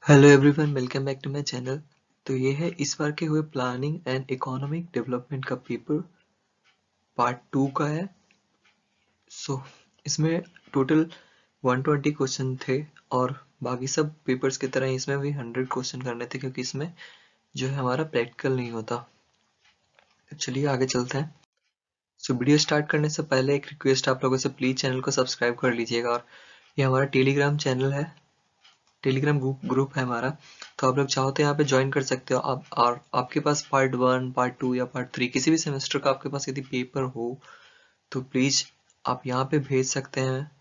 Hello everyone, welcome back to my channel. तो ये है इस बार के हुए प्लानिंग एंड इकोनॉमिक डेवलपमेंट का पेपर पार्ट 2 का है। इसमें टोटल 120 क्वेश्चन थे और बाकी सब पेपर्स की तरह इसमें भी 100 क्वेश्चन करने थे, क्योंकि इसमें जो है हमारा प्रैक्टिकल नहीं होता। तो चलिए आगे चलते हैं। वीडियो स्टार्ट करने से पहले एक रिक्वेस्ट आप लोगों से, प्लीज चैनल को सब्सक्राइब कर लीजिएगा। और ये हमारा टेलीग्राम चैनल है, टेलीग्राम ग्रुप है हमारा, तो आप लोग चाहो तो यहाँ पे ज्वाइन कर सकते हो आप। और आपके पास पार्ट 1, पार्ट 2 या पार्ट 3 किसी भी सेमेस्टर का आपके पास यदि पेपर हो तो प्लीज आप यहाँ पे भेज सकते हैं,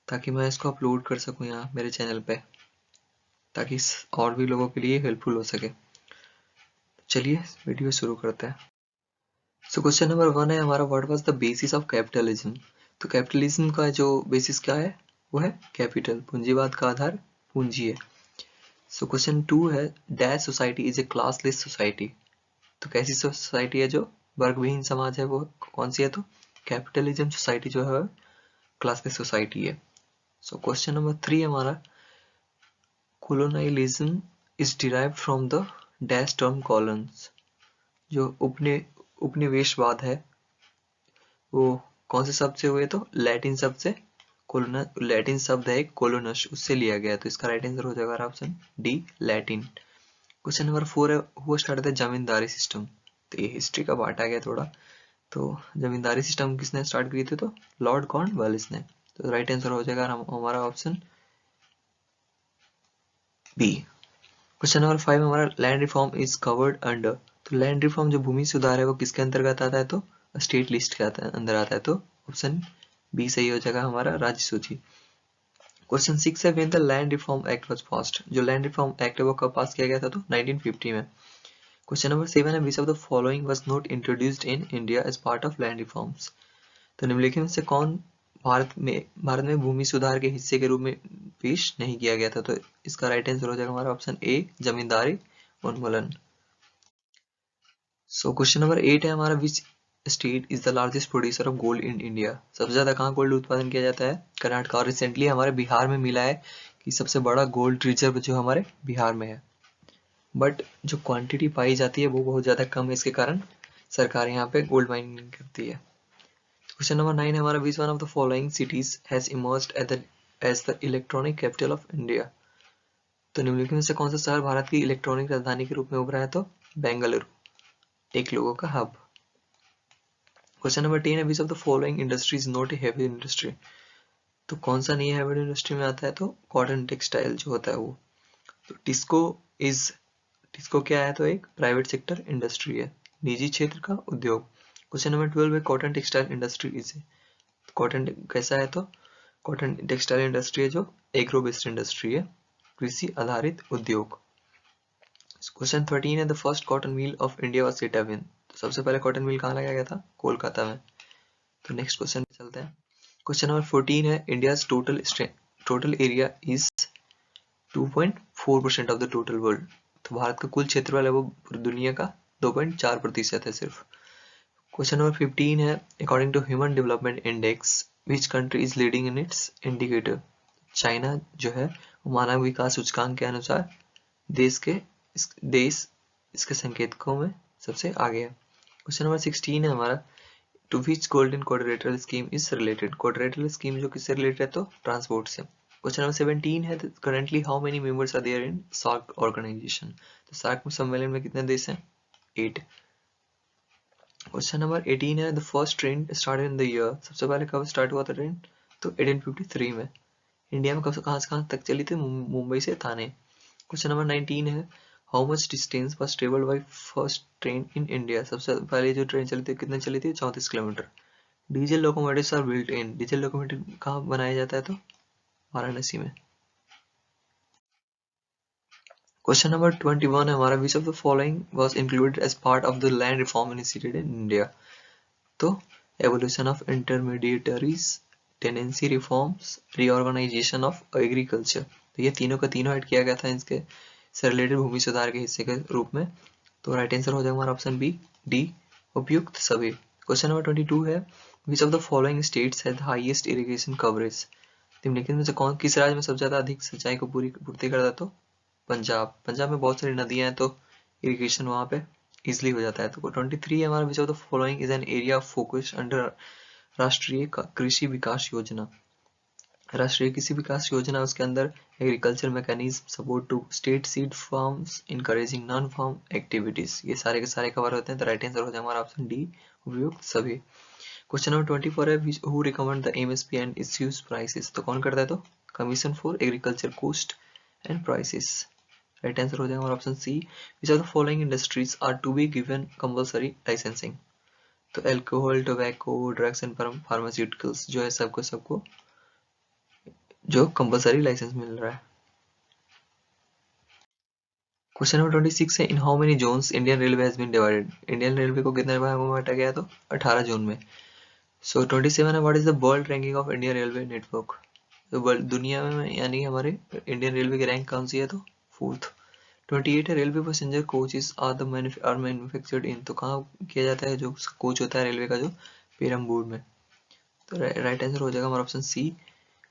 ताकि मैं इसको अपलोड कर सकूँ यहाँ मेरे चैनल पे, ताकि और भी लोगों के लिए हेल्पफुल हो सके। चलिए वीडियो शुरू करते हैं। क्वेश्चन नंबर 1 है हमारा, what was the basis of capitalism. तो कैपिटलिज्म का जो बेसिस क्या है वो है कैपिटल, पूंजीवाद का आधार पूंजी है। क्वेश्चन 2 है, dash society is a classless society. तो कैसी सोसाइटी है जो वर्गविहीन समाज है, वो कौन सी है? तो कैपिटलिज्म सोसाइटी जो है क्लासलेस सोसाइटी है। क्वेश्चन नंबर 3 हमारा, colonialism is derived from the dash term colons. जो उपनिवेशवाद है वो कौन से शब्द से हुए? तो लैटिन शब्द से। लैटिन शब्द है कोलोनस, उससे लिया गया। तो इसका राइट आंसर हो जाएगा option D, Latin. Question number 4 है, who started the zamindari system. तो ये हिस्ट्री का पार्ट आ गया थोड़ा। तो जमींदारी सिस्टम किसने स्टार्ट की थी? तो लॉर्ड कॉर्नवालिस ने। तो राइट आंसर हो जाएगा हमारा ऑप्शन बी। क्वेश्चन नंबर 5 हमारा, land reform is covered under. तो लैंड रिफॉर्म जो भूमि सुधार है वो किसके अंतर्गत आता है? तो स्टेट लिस्ट के अंदर आता है। तो ऑप्शन बी सही हो जाएगा हमारा, राज्य सूची। क्वेश्चन 6 है, when the land reform act was passed. जो लैंड रिफॉर्म एक्ट है वो कब पास किया गया था? तो 1950 में। क्वेश्चन नंबर 7 है, which of the following was not introduced in India as part of land reforms. तो निम्नलिखित में से कौन भारत में भूमि सुधार के हिस्से के रूप में पेश नहीं किया गया था? तो इसका राइट आंसर हो जाएगा हमारा ऑप्शन ए, जमींदारी उन्मूलन। क्वेश्चन नंबर 8 है हमारा, विच state is the largest producer of gold in India. सबसे ज्यादा कहाँ गोल्ड उत्पादन किया जाता है? कर्नाटक। और रिसेंटली हमारे बिहार में मिला है कि सबसे बड़ा गोल्ड रिजर्व जो हमारे बिहार में है, बट जो क्वांटिटी पाई जाती है वो बहुत ज्यादा कम है। इसके कारण सरकार यहाँ पे गोल्ड माइनिंग करती है। क्वेश्चन नंबर 9 है हमारा, which one of the following cities has emerged as the electronic capital of India. तो निम्नलिखित में से कौन सा शहर भारत की इलेक्ट्रॉनिक राजधानी के रूप में उभरा है? तो बेंगलुरु, टेक लोगों का हब। क्वेश्चन नंबर 10 है, which of the following industry is not A heavy industry. तो कौन सा नहीं है हेवी इंडस्ट्री में आता है? तो कॉटन टेक्सटाइल जो होता है वो। तो टिस्को क्या है? तो एक प्राइवेट सेक्टर इंडस्ट्री है, निजी क्षेत्र का उद्योग। क्वेश्चन नंबर 12 है, cotton textile industry is. Cotton कैसा है? तो कॉटन टेक्सटाइल इंडस्ट्री है जो एग्रो बेस्ड इंडस्ट्री है, कृषि आधारित उद्योग। क्वेश्चन 13 है, the first cotton mill of India was set up इन। तो सबसे पहले कॉटन मिल कहाँ लगाया गया था? कोलकाता में। तो नेक्स्ट क्वेश्चन पे चलते हैं। क्वेश्चन नंबर 14 है, India's total area is 2.4% of the total world. तो भारत का कुल क्षेत्रफल है वो पूरी दुनिया का 2.4% है सिर्फ। क्वेश्चन नंबर 15 है, according to human development index which country is leading in its indicator. China जो है वो मानव विकास सूचकांक के अनुसार देश इसके संकेतकों में सबसे आगे है। क्वेश्चन नंबर 16 है हमारा, to which golden quadrilateral scheme is related. Quadrilateral scheme जो किससे रिलेटेड है? तो ट्रांसपोर्ट से। क्वेश्चन नंबर 17 है, currently how many members are there in SAARC organisation. तो सार्क सम्मेलन में कितने देश हैं? 8। क्वेश्चन नंबर 18 है, the first train started in the year. सबसे पहले कब स्टार्ट हुआ था ट्रेन? तो 1853 में। इंडिया में कब से कहाँ तक चली थी? मुंबई से थाने। क्वेश्चन नंबर 19 है, how much distance was travelled by first train in India. सबसे पहले जो ट्रेन चली थी कितने चली थी? 34 kilometre. Diesel locomotives are built in. Diesel locomotive कहाँ बनाया जाता है? तो वाराणसी में। क्वेश्चन नंबर 21 है हमारा, which of the following was included as part of the land reform initiated in India. तो evolution of intermediaries, tenancy reforms, reorganization of agriculture. तो ये तीनों का तीनों ऐड किया गया था इसके से रिलेटेड भूमि सुधार के हिस्से के रूप में। तो राइट आंसर हो जाएगा हमारा ऑप्शन बी, डी, उपयुक्त सभी। क्वेश्चन नंबर 22 है, which of the following states has highest irrigation coverage. निम्नलिखित में से कौन किस राज्य में सबसे ज्यादा अधिक सिंचाई को पूर्ति करता है? तो पंजाब में बहुत सारी नदियां हैं, तो इरिगेशन वहाँ पे इजिली हो जाता है। तो 23 है हमारा, which of the following is an area of focus under राष्ट्रीय कृषि विकास योजना। राष्ट्रीय कृषि विकास योजना, उसके अंदर agriculture mechanism, support to state seed farms, encouraging non farm activities, ये सारे के सारे कवर होते हैं। तो राइट आंसर हो जाए हमारा ऑप्शन डी, उपयुक्त सभी। क्वेश्चन नंबर 24 है, who recommend the MSP and issues prices. तो कौन करता है? तो commission for agriculture cost and prices. Right answer हो जाएगा हमारा option C, which of the following industries are to be given compulsory licensing. तो alcohol, tobacco, drugs and pharmaceuticals जो है सबको जो कंपल्सरी लाइसेंस मिल रहा है। क्वेश्चन नंबर 26 है, in how many zones Indian railway has been divided. Indian railway को कितने भागों में बांटा गया है? तो 18 जोन में। सो 27 है, what is the world ranking of Indian railway network. तो वर्ल्ड दुनिया में यानी हमारे इंडियन रेलवे की रैंक कौन सी है? तो 4th। 28 है, railway passenger coaches are manufactured in. तो कहाँ किया जाता है जो कोच होता है रेलवे का? जो पेरम्बूर में। तो राइट आंसर हो जाएगा हमारा ऑप्शन सी।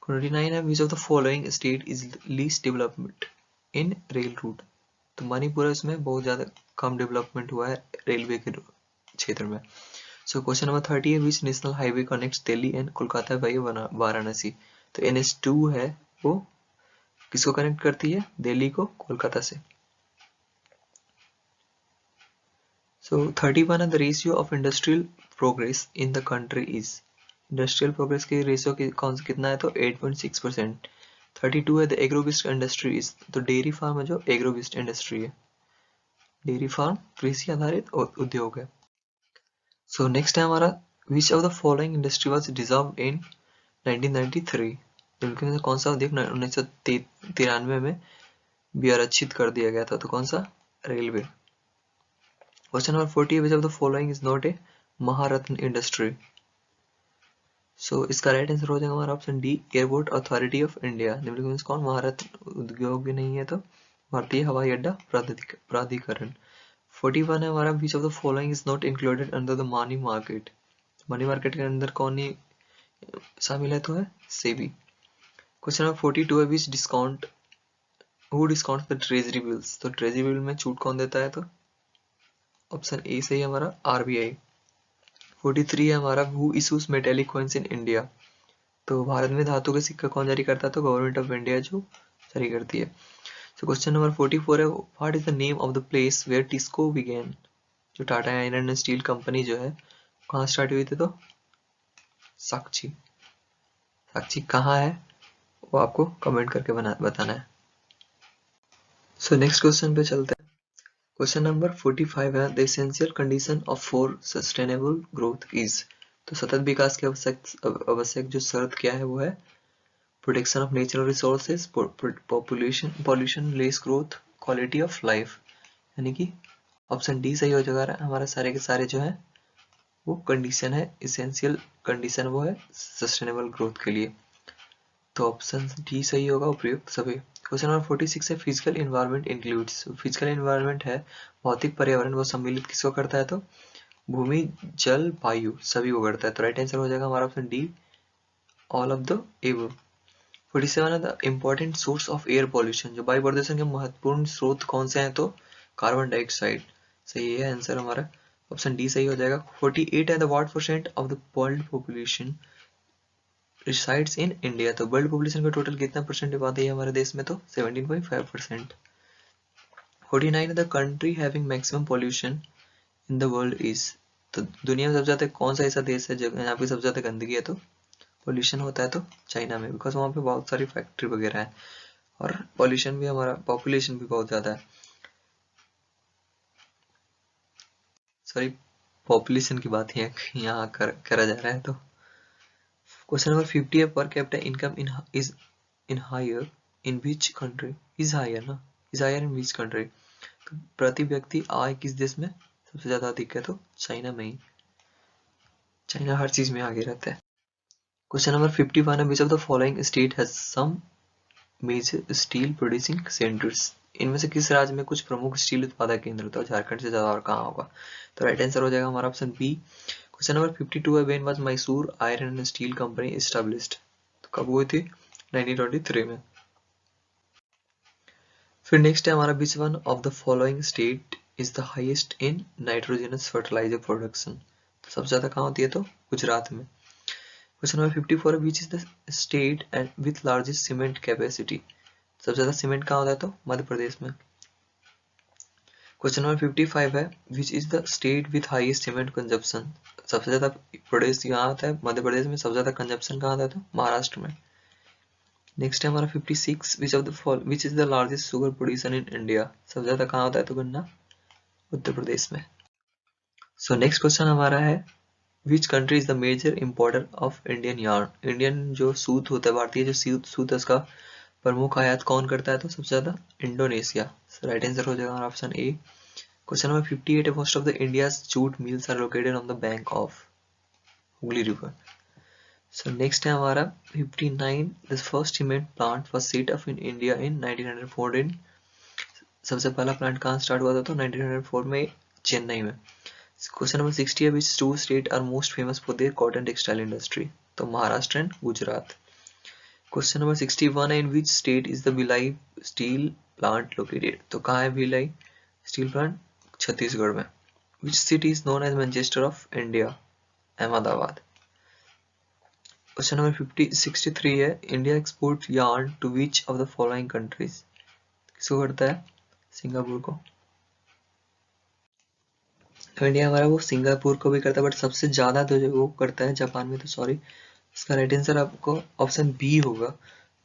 29 है, which of the following state is least development in rail route. तो मणिपुर इसमें बहुत ज्यादा कम डेवलपमेंट हुआ है रेलवे के क्षेत्र में। सो क्वेश्चन नंबर 30 है, which national highway connects Delhi and Kolkata via Varanasi. तो NH2 है, वो किसको कनेक्ट करती है? दिल्ली को कोलकाता से। सो 31 है, the ratio of industrial progress in the country is. Industrial progress की रेशियो कौन सा कितना है? तो 8.6%। 32 है, the agro based industry is. तो डेयरी फार्म है जो एग्रो बेस्ड इंडस्ट्री है। डेयरी फार्म कृषि आधारित उद्योग है। सो नेक्स्ट है हमारा, which of the following industry was dissolved इन 1993। इनके में से कौन सा उद्योग 1993 में विरचित कर दिया गया था? तो कौन सा? रेलवे। क्वेश्चन नंबर 40 है, which of the following is not a Maharatna industry. So इसका राइट आंसर हो जाएगा हमारा option D, airport authority of India. निम्नलिखित में कौन महारत्न उद्योग भी नहीं है? तो भारतीय हवाई अड्डा प्राधिकरण। 41 है हमारा, which of the following is not included under the money market. Money market के अंदर कौन ही शामिल है? तो है सेबी। क्वेश्चन नंबर 42 है, which discount who discount the treasury bills. तो ट्रेजरी बिल में छूट कौन देता है? तो ऑप्शन ए सही है हमारा, RBI। 43 है हमारा, who issues metallic coins in India. तो भारत में धातु के सिक्का कौन जारी करता है? तो गवर्नमेंट ऑफ इंडिया जो जारी करती है। सो क्वेश्चन नंबर 44 है, what is the name of the place where TISCO began. जो Tata iron and steel company जो है कहाँ स्टार्ट हुई थी? तो साक्षी। साक्षी कहाँ है वो आपको कमेंट करके बताना है। सो नेक्स्ट क्वेश्चन पे चलते हैं। क्वेश्चन नंबर 45 है, the essential condition of for sustainable growth is. तो सतत विकास की आवश्यक जो शर्त क्या है? वो है protection of natural resources, pollution, less growth, quality of life. यानी कि ऑप्शन डी सही हो जाएगा हमारा। सारे के सारे जो है वो कंडीशन है, इसेंशियल कंडीशन वो है सस्टेनेबल ग्रोथ के लिए। तो ऑप्शन डी सही होगा, उपयुक्त सभी। क्वेश्चन नंबर 46 है, physical environment includes. Physical environment है भौतिक पर्यावरण, वो सम्मिलित किसको करता है? तो भूमि, जल, वायु सभी को करता है। तो राइट आंसर हो जाएगा हमारा option D, all of the above. 47 है, the important source of air pollution. जो वायु प्रदूषण के महत्वपूर्ण स्रोत कौन से हैं? तो कार्बन डाइऑक्साइड सही है आंसर हमारा, ऑप्शन डी सही हो जाएगा। 48 है, the what percent of the world population resides in India. तो वर्ल्ड पॉपुलेशन का टोटल कितना परसेंट आबादी है हमारे देश में? तो 17.5%। 49 है, the country having maximum pollution in the world is. तो दुनिया में सबसे ज्यादा कौन सा ऐसा देश है जहाँ पे सबसे ज्यादा गंदगी है? तो पॉल्यूशन होता है? तो चाइना में, बिकॉज वहाँ पे बहुत सारी फैक्ट्री वगैरह है और पॉल्यूशन भी, हमारा पॉपुलेशन भी बहुत ज्यादा है। सॉरी, पॉपुलेशन की बात यहाँ करा जा रहा है। तो क्वेश्चन नंबर 50 है, per capita income is in higher in which country. Is higher ना, is higher in which country. तो प्रति व्यक्ति आय किस देश में सबसे ज्यादा अधिक है? तो चाइना में ही। चाइना हर चीज में आगे रहता है। क्वेश्चन नंबर 51 है, which of the following state has some major steel producing centres. इनमें से किस राज्य में कुछ प्रमुख स्टील उत्पादक केंद्र? तो झारखंड से ज्यादा और कहाँ होगा? तो राइट आंसर हो जाएगा हमारा ऑप्शन बी। क्वेश्चन नंबर 52 है, when was Mysore iron and steel company established. तो कब हुई थी? 1923 में। फिर नेक्स्ट है हमारा which one of the following state is the highest in nitrogenous fertiliser production. तो सबसे ज्यादा कहाँ होती है, तो गुजरात में। क्वेश्चन नंबर 54 है which is the state and with largest cement capacity. सबसे ज्यादा सीमेंट कहाँ होता है, तो मध्य प्रदेश में। क्वेश्चन नंबर 55 है which is the state with highest cement consumption. सबसे ज्यादा प्रदेश यहाँ आता है मध्य प्रदेश में, सबसे ज्यादा कंजप्शन कहाँ आता है, तो महाराष्ट्र में। नेक्स्ट है हमारा 56 which is the largest sugar producer in India. सबसे ज्यादा कहाँ होता है, तो गन्ना उत्तर प्रदेश में। सो नेक्स्ट क्वेश्चन हमारा है which country is the major importer of Indian yarn. Indian जो सूत होता है, भारतीय जो सूत है, उसका प्रमुख आयात कौन करता है, तो सबसे ज्यादा इंडोनेशिया। राइट आंसर हो जाएगा ऑप्शन ए। क्वेश्चन नंबर 58 है most of the India's jute mills are located on the bank of Hooghly river. So next है हमारा 59 the first cement plant was set up in India in 1914। सबसे पहला plant कहाँ start हुआ था, तो 1904 में चेन्नई में। क्वेश्चन नंबर 60 है which two state are most famous for their cotton textile industry. तो Maharashtra and Gujarat. Question number 61 है in which state is the Bhilai steel plant located. तो कहाँ है भिलाई स्टील प्लांट, छत्तीसगढ़ में। Which city is known as Manchester of India, Ahmedabad. Question number 63 है India export yarn to which of the following countries. किसको करता है, Singapore को। तो इंडिया हमारा वो सिंगापुर को भी करता है, बट सबसे ज्यादा तो जो वो करता है जापान में। तो सॉरी, इसका राइट आंसर आपको ऑप्शन बी होगा।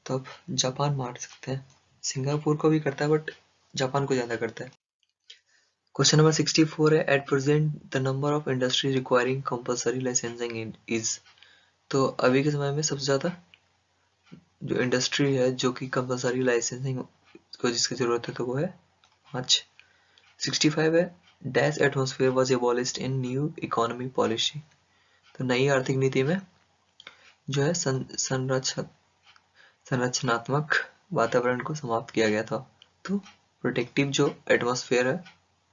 तो आप जापान मार सकते हैं, सिंगापुर को भी करता है बट जापान को ज्यादा करता है। क्वेश्चन नंबर 64 है at present the number of industry requiring compulsory licensing is. तो अभी के समय में सबसे ज्यादा जो इंडस्ट्री है जो कि कंपलसरी लाइसेंसिंग को जिसकी जरूरत है, तो वो है 5। 65 है dash atmosphere was abolished in new economy policy. तो नई आर्थिक नीति में जो है संरचनात्मक वातावरण को समाप्त किया गया था। तो प्रोटेक्टिव जो एटमॉस्फेयर है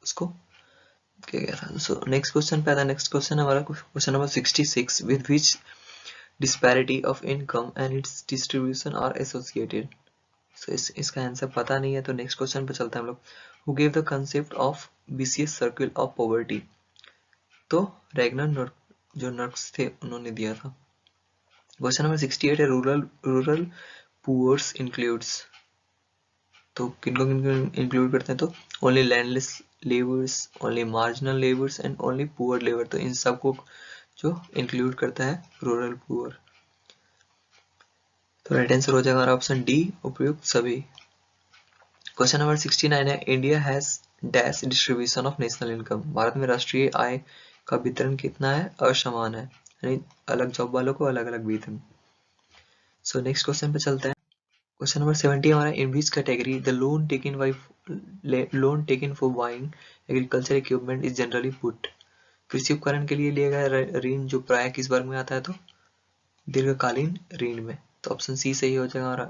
उसको किया गया था। सो नेक्स्ट क्वेश्चन पे आता है। नेक्स्ट क्वेश्चन हमारा question number 66 with which disparity of income and its distribution are associated। so इसका आंसर पता नहीं है, तो नेक्स्ट क्वेश्चन पे चलते हैं हम लोग। Who gave the concept of vicious circle of poverty। तो रैगनर जो नर्क्स थे उन्होंने दिया था। क्वेश्चन नंबर 68 है रूरल पुअर्स इंक्लूड्स। तो किनको किनको इंक्लूड करते हैं, तो only landless labours, only marginal labours and only poor labour. तो इन सबको जो इंक्लूड करता है रूरल पुअर। तो राइट आंसर हो जाएगा हमारा ऑप्शन डी, उपयुक्त सभी। क्वेश्चन नंबर 69 है India has dash distribution of national income. Bharat में राष्ट्रीय आय का वितरण कितना है, असमान है, यानी अलग जॉब वालों को अलग अलग वेतन। सो नेक्स्ट क्वेश्चन पे चलते हैं। क्वेश्चन नंबर 70 हमारा in which category the loan taken for buying agriculture equipment is generally put. कृषि उपकरण के लिए लिया गया ऋण जो प्राय किस वर्ग में आता है, तो दीर्घकालीन ऋण में। तो ऑप्शन सी सही हो जाएगा हमारा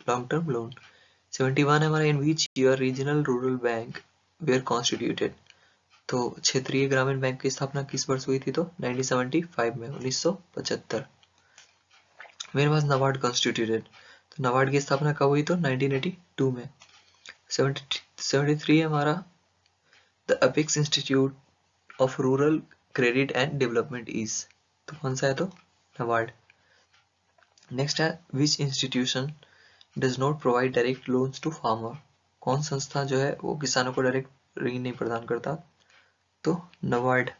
लॉन्ग टर्म लोन। 71 है हमारा in which year regional rural bank were constituted. तो क्षेत्रीय ग्रामीण बैंक की स्थापना किस वर्ष हुई थी, तो 1975 में, 1975। मेरे पास नाबार्ड कॉन्स्टिट्यूटेड। तो नाबार्ड की स्थापना कब हुई, तो 1982 में। 73 है हमारा the apex institute of rural credit and development is. तो कौन सा है, तो नाबार्ड। नेक्स्ट है which institution does not provide direct loans to farmer. कौन संस्था जो है वो किसानों को डायरेक्ट ऋण नहीं प्रदान करता, तो नाबार्ड।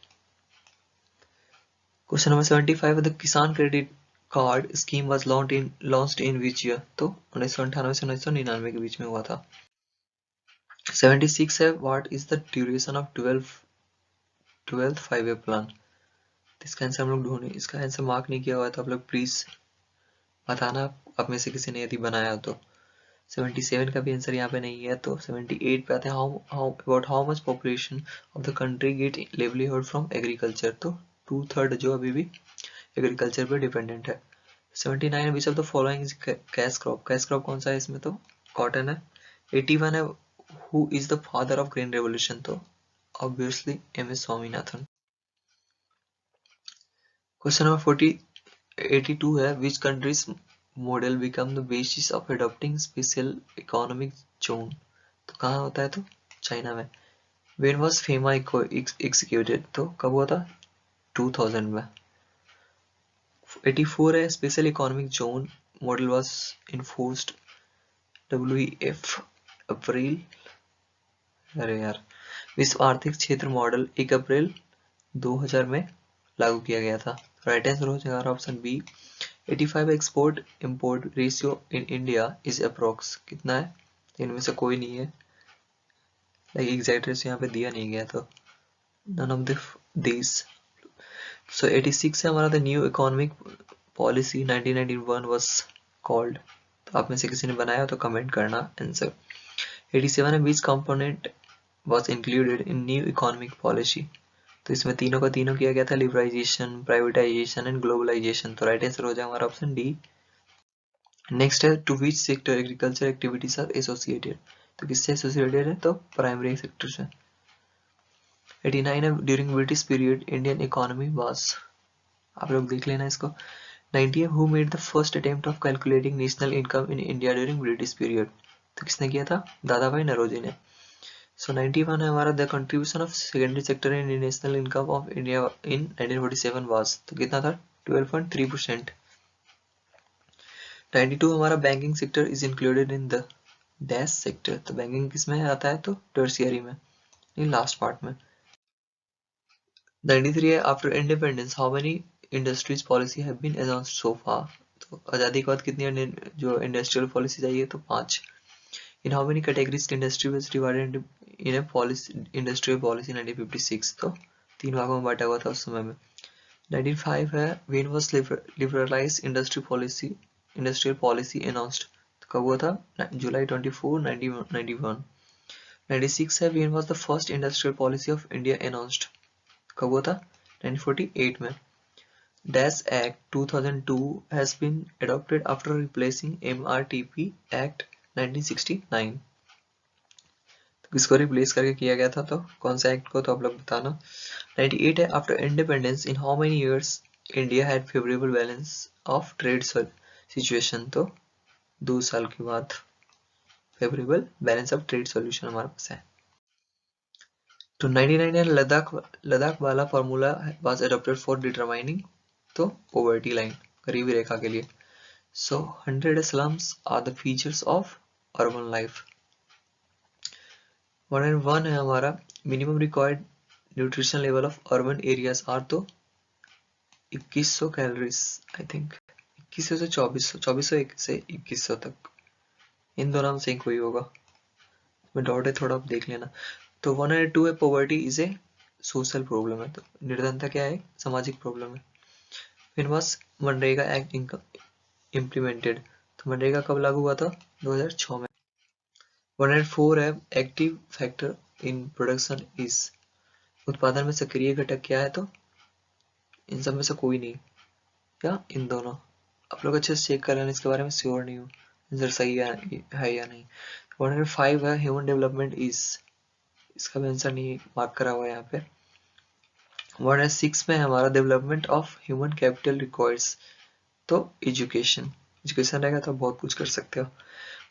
क्वेश्चन नंबर 75 द किसान credit card scheme was launched in which year. तो 1998 से 1999 के बीच में हुआ था। 76 है what is the duration of 12th 5 year plan. इसका आंसर हम लोग ढूंढे, इसका आंसर मार्क नहीं किया हुआ है, तो आप लोग प्लीज बताना आप में से किसी ने यदि बनाया हो तो। 77 का भी आंसर यहाँ पे नहीं है। तो 78 पे आते हैं about how much population of the country gate livelihood from agriculture. तो 2/3 जो अभी भी एग्रीकल्चर पे डिपेंडेंट है। 79 which of the following is cash crop. Cash crop कौन सा है इसमें, तो कॉटन है। 81 है who is the father of green revolution. तो obviously MS Swaminathan. Question number 82 है which countries model become the basis of adopting special economic zone. तो कहाँ होता है? तो चाइना में। When was FEMA executed? तो कब हुआ था? 2000 में। 84 है special economic zone model was enforced WEF अप्रैल, अरे यार, विश्व आर्थिक क्षेत्र मॉडल 1 अप्रैल 2000 में लागू किया गया था। राइट आंसर हो जाएगा option B. 85 export import ratio in India is approx, कितना है? इनमें से कोई नहीं है, लाइक एग्जैक्ट रेशियो यहाँ पे दिया नहीं गया, तो नन ऑफ दिस। सो 86 है हमारा the new economic policy 1991 was called. तो आप में से किसी ने बनाया तो कमेंट करना आंसर। 87 है which component was included in new economic policy. तो इसमें तीनों का तीनों किया गया था, लिबराइजेशन, प्राइवेटाइजेशन एंड ग्लोबलाइजेशन। तो राइट आंसर हो जाएगा हमारा ऑप्शन डी। नेक्स्ट है to which sector agriculture activities are associated. तो किससे एसोसिएटेड है? तो प्राइमरी सेक्टर से। 89 है during British period Indian economy was, आप लोग देख लेना इसको। 90 है who made the first attempt of calculating national income in India during British period. तो किसने किया था? दादा भाई नौरोजी ने। सो 91 है हमारा the contribution of secondary sector in national income of India in 1947 was, तो कितना था? 12.3%। 92 हमारा banking sector is included in the dash sector. तो बैंकिंग किस में आता है? तो टर्शियरी में, नहीं लास्ट पार्ट में। 93 है after independence how many industries policy have been announced so far. तो आजादी के बाद कितनी जो इंडस्ट्रियल पॉलिसी आई है? तो 5। इन how many categories industry was divided in a policy industrial policy 1956। तो 3 भागों में बांटा हुआ था उस समय में। 95 है when was liberalise industrial policy announced. तो कब हुआ था? जुलाई 24 1991। 96 है when was the first industrial policy of India announced. कब हुआ था? 1948 में। Dash Act 2002 has been adopted after replacing MRTP Act 1969। तो किसको रिप्लेस करके किया गया था? तो कौन सा एक्ट को? तो आप लोग बताना। 98 है after independence in how many years India had favourable balance of trade situation. तो 2 साल के बाद favourable balance of trade solution हमारे पास है। तो 99 है लद्दाख वाला formula was adopted for determining तो पॉवर्टी लाइन, गरीबी रेखा के लिए। सो 100 slums are the features of urban life। 101 है हमारा minimum required nutrition level of urban areas are, तो 2100 कैलोरीज आई थिंक, 2100 से 2400, 2400 से 2100 तक, इन दोनों में से ही कोई होगा, मैं डाउट है थोड़ा, आप देख लेना। तो 102 है poverty is a social problem है, तो निर्धनता क्या है? सामाजिक प्रॉब्लम है। फिर बस मनरेगा एक्ट इम्प्लीमेंटेड, तो मनरेगा कब लागू हुआ था? 2006 में। 104 है active factor in production is, उत्पादन में सक्रिय घटक क्या है? तो इन सब में से कोई नहीं, या इन दोनों, आप लोग अच्छे से चेक कर लेना, इसके बारे में श्योर नहीं हूँ आंसर सही है या नहीं। 105 है ह्यूमन डेवलपमेंट इज, इसका भी आंसर नहीं मार्क करा हुआ है यहाँ पे। 106 में हमारा development of human capital requires, तो एजुकेशन रहेगा तो बहुत कुछ कर सकते हो।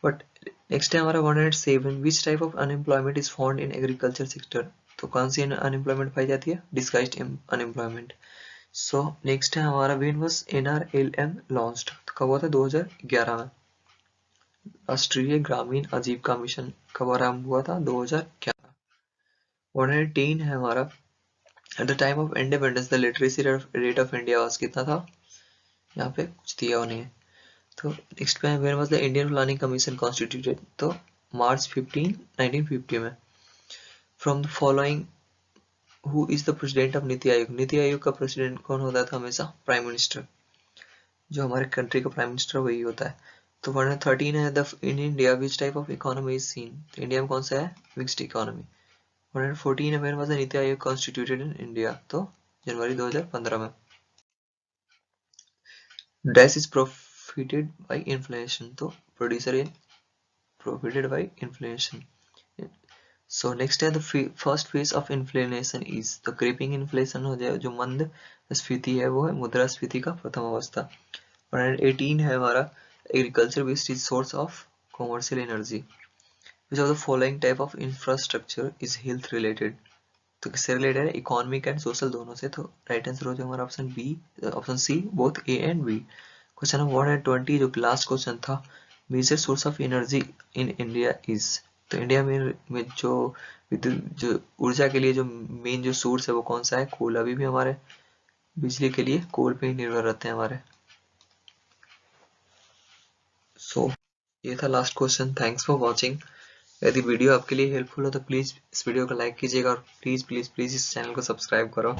बट नेक्स्ट है हमारा 107 which type of unemployment is found in agriculture sector. तो कौन सी अनएम्प्लॉयमेंट पाई जाती है? Disguised unemployment. सो नेक्स्ट है हमारा व्हेन वाज NRLM लॉन्च्ड, तो कब हुआ था? 2011 में। राष्ट्रीय ग्रामीण आजीविका मिशन कब आरंभ हुआ था? 2011। 110 है हमारा at the time of independence the literacy rate of India was, कितना था? यहाँ पे कुछ दिया होने है। तो नेक्स्ट पे when was the Indian planning commission constituted, तो मार्च 15 1950 में। From the following who is the president of NITI Aayog. NITI Aayog का प्रेसिडेंट कौन होता था? हमेशा प्राइम मिनिस्टर, जो हमारे कंट्री का प्राइम मिनिस्टर वही होता है। तो 113 है the in India which type of economy is seen, तो इंडिया में कौन सा है? Mixed economy. 114 है when was the NITI Aayog constituted in India, तो जनवरी 2015 में। Dash is profited by inflation, तो producer in profited by inflation। So next है the first phase of inflation is, तो creeping inflation हो जाए, जो मंद स्फीति है वो है मुद्रास्फीति का प्रथम अवस्था। 118 है हमारा agriculture based is source of commercial energy. Which of the following type of infrastructure is health related. तो किससे रिलेटेड है, इकोनॉमिक एंड सोशल दोनों से। तो राइट आंसर हो जाएगा हमारा option B, option C, both A and B. Question number 120 जो लास्ट क्वेश्चन था, major source of energy in India is. तो इंडिया में जो विद्युत जो ऊर्जा के लिए जो मेन जो सोर्स है वो कौन सा है, कोल। अभी भी हमारे बिजली के लिए कोल पे ही निर्भर रहते हैं हमारे। सो ये था last question. Thanks for watching. यदि वीडियो आपके लिए हेल्पफुल हो तो प्लीज इस वीडियो को लाइक कीजिएगा और प्लीज प्लीज प्लीज इस चैनल को सब्सक्राइब करो,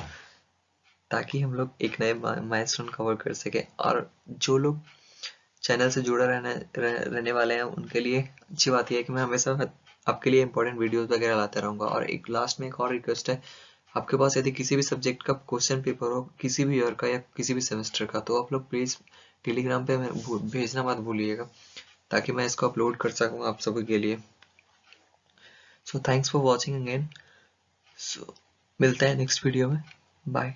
ताकि हम लोग एक नए माइलस्टोन कवर कर सके। और जो लोग चैनल से जुड़े रहने वाले हैं उनके लिए अच्छी बात यह है कि मैं हमेशा आपके लिए इंपॉर्टेंट वीडियोस वगैरह लाता रहूँगा। और एक लास्ट में एक और रिक्वेस्ट है, आपके पास यदि किसी भी सब्जेक्ट का क्वेश्चन पेपर हो, किसी भी ईयर का या किसी भी सेमेस्टर का, तो आप लोग प्लीज़ टेलीग्राम पे भेजना मत भूलिएगा, ताकि मैं इसको अपलोड कर सकूँ आप सभी के लिए। So thanks for watching again. So मिलते हैं नेक्स्ट वीडियो में। बाय।